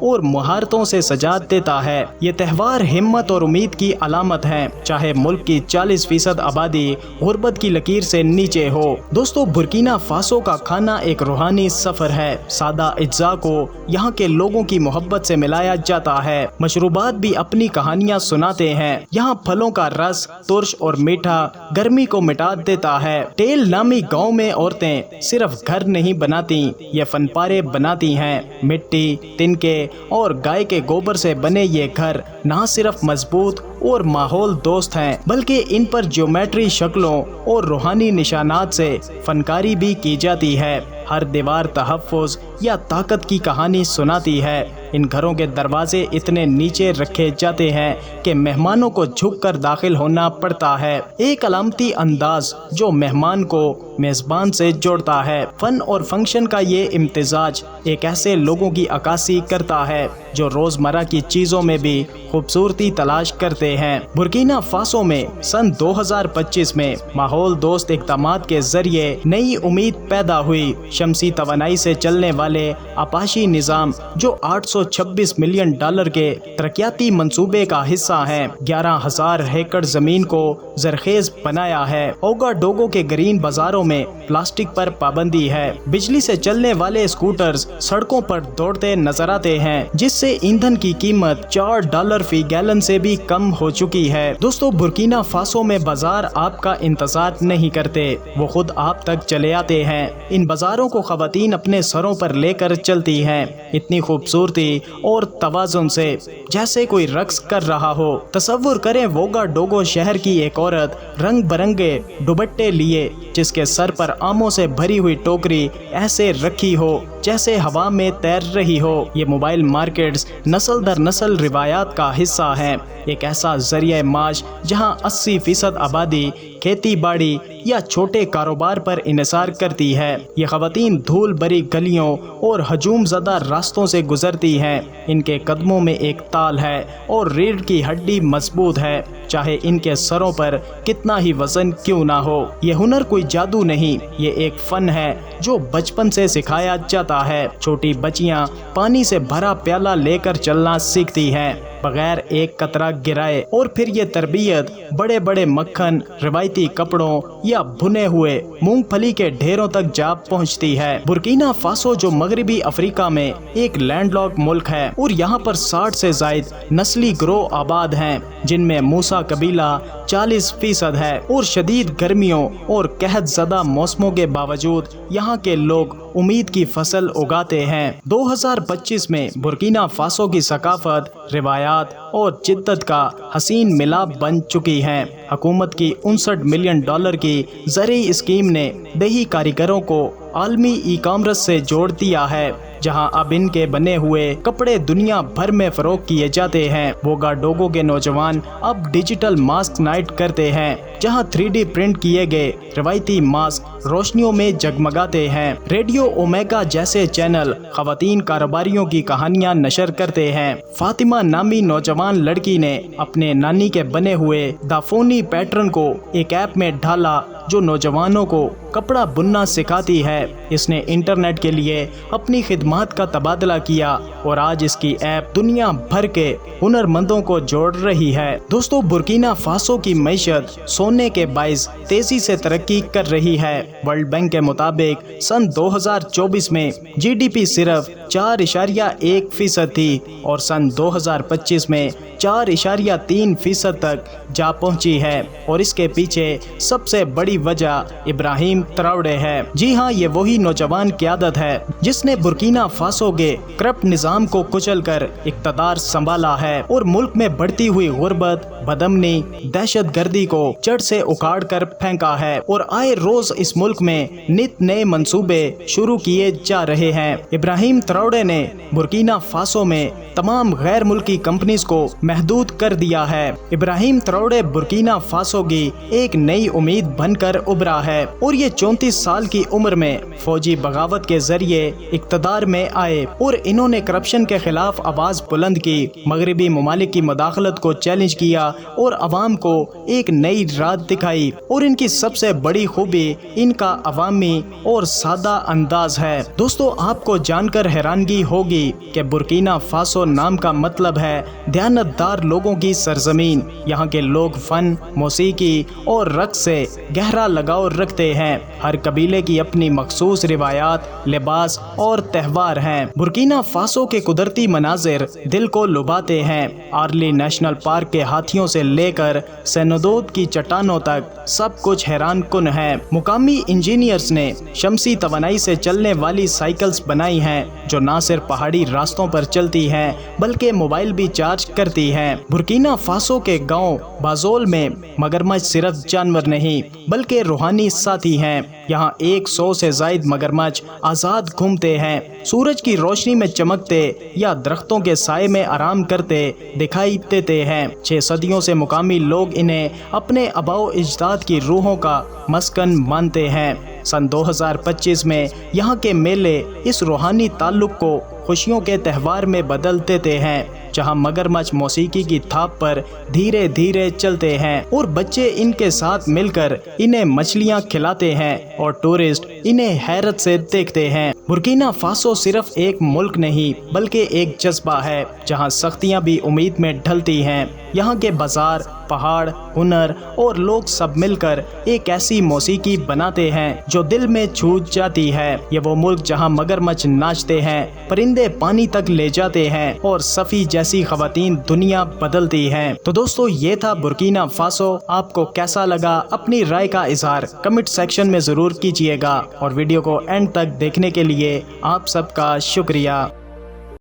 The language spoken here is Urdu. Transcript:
اور مہارتوں سے سجا دیتا ہے۔ یہ تہوار ہمت اور امید کی علامت ہے، چاہے ملک کی 40% آبادی غربت کی لکیر سے نیچے ہو۔ دوستو، برکینا فاسو کا کھانا ایک روحانی سفر ہے۔ سادہ اجزاء کو یہاں کے لوگوں کی محبت سے ملایا جاتا ہے۔ مشروبات بھی اپنی کہانیاں سناتے ہیں۔ یہاں پھلوں کا رس ترش اور میٹھا گرمی کو مٹا دیتا ہے۔ ٹیل نامی گاؤں میں عورتیں صرف گھر نہیں بناتی، یہ فن پارے بناتی ہیں۔ مٹی، تنکے اور گائے کے گوبر سے بنے یہ گھر نہ صرف مضبوط اور ماحول دوست ہیں، بلکہ ان پر جیومیٹری شکلوں اور روحانی نشانات سے فنکاری بھی کی جاتی ہے۔ ہر دیوار تحفظ یا طاقت کی کہانی سناتی ہے۔ ان گھروں کے دروازے اتنے نیچے رکھے جاتے ہیں کہ مہمانوں کو جھک کر داخل ہونا پڑتا ہے، ایک علامتی انداز جو مہمان کو میزبان سے جوڑتا ہے۔ فن اور فنکشن کا یہ امتزاج ایک ایسے لوگوں کی عکاسی کرتا ہے جو روزمرہ کی چیزوں میں بھی خوبصورتی تلاش کرتے ہیں۔ برکینا فاسو میں سن 2025 میں ماحول دوست اقدامات کے ذریعے نئی امید پیدا ہوئی۔ شمسی توانائی سے چلنے والے آپاشی نظام جو $826 ملین کے ترقیاتی منصوبے کا حصہ ہیں، 11,000 ایکڑ زمین کو زرخیز بنایا ہے۔ اوگا ڈوگو کے گرین بازاروں میں پلاسٹک پر پابندی ہے۔ بجلی سے چلنے والے اسکوٹرز سڑکوں پر دوڑتے نظر آتے ہیں، جس سے ایندھن کی قیمت $4 فی گیلن سے بھی کم ہو چکی ہے۔ دوستو، برکینا فاسو میں بازار آپ کا انتظار نہیں کرتے، وہ خود آپ تک چلے آتے ہیں۔ ان بازاروں کو خواتین اپنے سروں پر لے کر چلتی ہیں، اتنی خوبصورتی اور توازن سے جیسے کوئی رقص کر رہا ہو۔ تصور کریں ووگا ڈوگو شہر کی ایک عورت رنگ برنگے دوپٹے لیے، جس کے سر پر آموں سے بھری ہوئی ٹوکری ایسے رکھی ہو جیسے ہوا میں تیر رہی ہو۔ یہ موبائل مارکیٹس نسل در نسل روایات کا حصہ ہیں، ایک ایسا ذریعہ معاش جہاں 80% آبادی کھیتی باڑی یا چھوٹے کاروبار پر انحصار کرتی ہے۔ یہ خواتین دھول بھری گلیوں اور ہجوم زدہ راستوں سے گزرتی ہیں، ان کے قدموں میں ایک تال ہے اور ریڑھ کی ہڈی مضبوط ہے، چاہے ان کے سروں پر کتنا ہی وزن کیوں نہ ہو۔ یہ ہنر کوئی جادو نہیں، یہ ایک فن ہے جو بچپن سے سکھایا جاتا ہے۔ چھوٹی بچیاں پانی سے بھرا پیالہ لے کر چلنا سیکھتی ہیں بغیر ایک قطرہ گرائے، اور پھر یہ تربیت بڑے بڑے مکھن، روایتی کپڑوں یا بھنے ہوئے مونگ پھلی کے ڈھیروں تک جا پہنچتی ہے۔ برکینا فاسو جو مغربی افریقہ میں ایک لینڈ لاک ملک ہے، اور یہاں پر 60 سے زائد نسلی گروہ آباد ہیں، جن میں موسا قبیلہ 40% ہے، اور شدید گرمیوں اور قحط زدہ موسموں کے باوجود یہاں کے لوگ امید کی فصل اگاتے ہیں۔ 2025 میں برکینا فاسو کی ثقافت، روایات اور جدت کا حسین ملاپ بن چکی ہیں۔ حکومت کی $59 ملین کی زرعی اسکیم نے دیہی کاریگروں کو عالمی ای کامرس سے جوڑ دیا ہے، جہاں اب ان کے بنے ہوئے کپڑے دنیا بھر میں فروخت کیے جاتے ہیں۔ ووگا ڈوگو کے نوجوان اب ڈیجیٹل ماسک نائٹ کرتے ہیں، جہاں 3D پرنٹ کیے گئے روایتی ماسک روشنیوں میں جگمگاتے ہیں۔ ریڈیو اومیگا جیسے چینل خواتین کاروباریوں کی کہانیاں نشر کرتے ہیں۔ فاطمہ نامی نوجوان لڑکی نے اپنے نانی کے بنے ہوئے دافونی پیٹرن کو ایک ایپ میں ڈالا جو نوجوانوں کو کپڑا بننا سکھاتی ہے۔ اس نے انٹرنیٹ کے لیے اپنی خدمات کا تبادلہ کیا، اور آج اس کی ایپ دنیا بھر کے ہنرمندوں کو جوڑ رہی ہے۔ دوستو، برکینا فاسو کی معیشت سونے کے باعث تیزی سے ترقی کر رہی ہے۔ ورلڈ بینک کے مطابق سن 2024 میں GDP صرف 4.1% تھی، اور سن 2025 میں 4.3% تک جا پہنچی ہے، اور اس کے پیچھے سب سے بڑی وجہ ابراہیم تراؤڑے ہے۔ جی ہاں، یہ وہی نوجوان قیادت ہے جس نے برکینا فاسو کے کرپٹ نظام کو کچل کر اقتدار سنبھالا ہے، اور ملک میں بڑھتی ہوئی غربت، بدامنی، دہشت گردی کو جڑ سے اکھاڑ کر پھینکا ہے، اور آئے روز اس ملک میں نت نئے منصوبے شروع کیے جا رہے ہیں۔ ابراہیم تراؤڑے نے برکینا فاسو میں تمام غیر ملکی کمپنیز کو محدود کر دیا ہے۔ ابراہیم تراؤڑے برکینا فاسو کی ایک نئی امید بن کر کر ابھرا ہے اور یہ 34 سال کی عمر میں فوجی بغاوت کے ذریعے اقتدار میں آئے اور انہوں نے کرپشن کے خلاف آواز بلند کی، مغربی ممالک کی مداخلت کو چیلنج کیا اور عوام کو ایک نئی راہ دکھائی۔ اور ان کی سب سے بڑی خوبی ان کا عوامی اور سادہ انداز ہے۔ دوستو، آپ کو جان کر حیرانگی ہوگی کہ برکینا فاسو نام کا مطلب ہے دیانتدار لوگوں کی سرزمین۔ یہاں کے لوگ فن، موسیقی اور رقص سے گہرا لگاؤ رکھتے ہیں۔ ہر قبیلے کی اپنی مخصوص روایات، لباس اور تہوار ہیں۔ برکینا فاسو کے قدرتی مناظر دل کو لبھاتے ہیں۔ آرلی نیشنل پارک کے ہاتھیوں سے لے کر سینودود کی چٹانوں تک سب کچھ حیران کن ہے۔ مقامی انجینئرز نے شمسی توانائی سے چلنے والی سائیکلز بنائی ہیں جو نہ صرف پہاڑی راستوں پر چلتی ہیں بلکہ موبائل بھی چارج کرتی ہیں۔ برکینا فاسو کے گاؤں بازول میں مگرمچھ صرف جانور نہیں بلکہ روحانی ساتھی ہیں۔ یہاں 100 سے زائد مگرمچھ آزاد گھومتے ہیں، سورج کی روشنی میں چمکتے یا درختوں کے سائے میں آرام کرتے دکھائی دیتے ہیں۔ 6 صدیوں سے مقامی لوگ انہیں اپنے آباء و اجداد کی روحوں کا مسکن مانتے ہیں۔ سن 2025 میں یہاں کے میلے اس روحانی تعلق کو خوشیوں کے تہوار میں بدل دیتے ہیں، جہاں مگرمچھ موسیقی کی تھاپ پر دھیرے دھیرے چلتے ہیں اور بچے ان کے ساتھ مل کر انہیں مچھلیاں کھلاتے ہیں اور ٹورسٹ انہیں حیرت سے دیکھتے ہیں۔ برکینا فاسو صرف ایک ملک نہیں بلکہ ایک جذبہ ہے جہاں سختیاں بھی امید میں ڈھلتی ہیں۔ یہاں کے بازار، پہاڑ، ہنر اور لوگ سب مل کر ایک ایسی موسیقی بناتے ہیں جو دل میں چھو جاتی ہے۔ یہ وہ ملک جہاں مگرمچھ ناچتے ہیں، پرندے پانی تک لے جاتے ہیں اور صفی جیسی خواتین دنیا بدلتی ہیں۔ تو دوستو، یہ تھا برکینا فاسو۔ آپ کو کیسا لگا؟ اپنی رائے کا اظہار کمنٹ سیکشن میں ضرور کیجیے گا اور ویڈیو کو اینڈ تک دیکھنے کے لیے آپ سب کا شکریہ۔